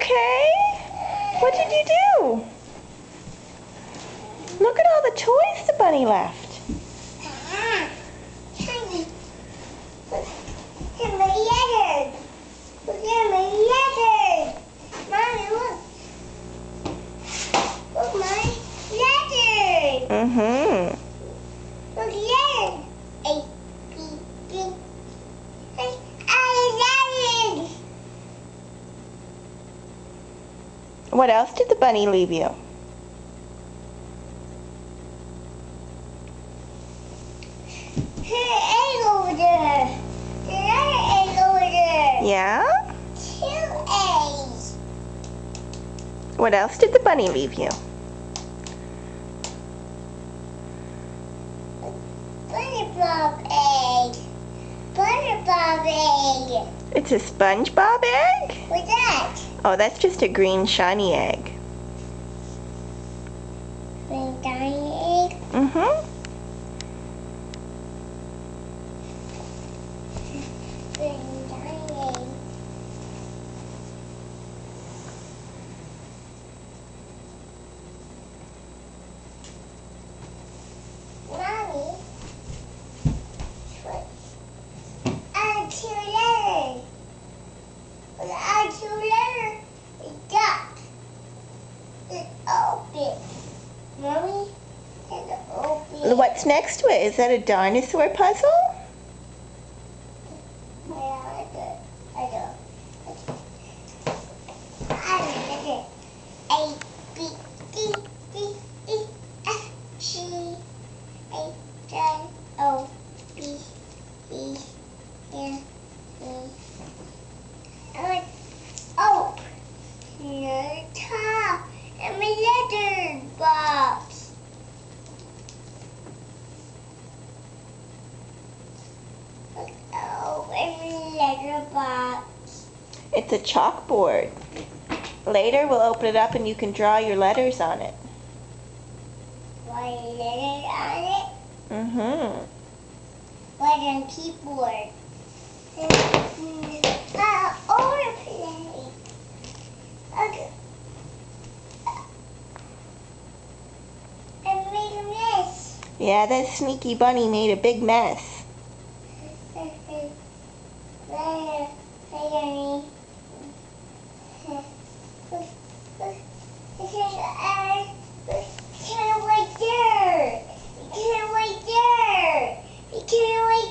okay? What did you do? Look at all the toys the bunny left. Look at my letter. Look at my letter. Mommy, look. Look, my letter. Mm-hmm. Look, letter. A, B, B. I letter. What else did the bunny leave you? Her egg over there. Another egg over there. Yeah? 2 eggs. What else did the bunny leave you? Butterball egg. Butterball egg. It's a SpongeBob egg? What's that? Oh, that's just a green shiny egg. Green tiny egg. Mm-hmm. Green tiny egg. Mommy. Add 2 letters. Add 2 letters. It's duck. It's open. Mommy, it's open. What's next to it? Is that a dinosaur puzzle? A, B, D, D, E, F, G, H, I, O, B, E, N, E. I like open the top and my letter box. Look, open the letter box. It's a chalkboard. Later we'll open it up and you can draw your letters on it. Write letters on it. Mm-hmm. Write on keyboard. Overplay. Okay. I made a mess. Yeah, that sneaky bunny made a big mess. Letter, letter,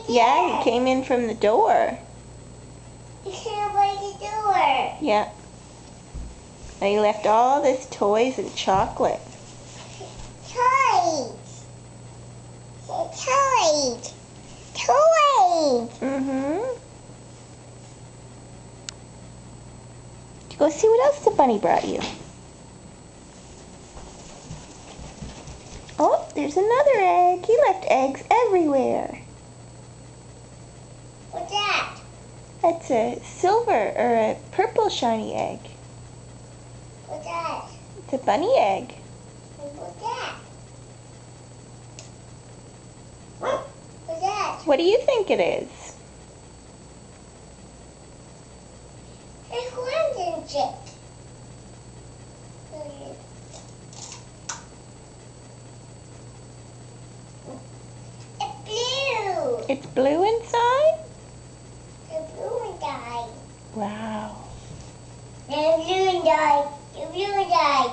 Yeah, he came in from the door. You can't wait to do it. Yeah. And he left all this toys and chocolate. Toys. Toys. Toys. Mm-hmm. Go see what else the bunny brought you. Oh, there's another egg. He left eggs everywhere. What's that? That's a silver or a purple shiny egg. What's that? It's a bunny egg. What's that? What's that? What do you think it is? It's London chip. It's blue. It's blue inside? The blue one died. Wow. The blue one died. The blue one died.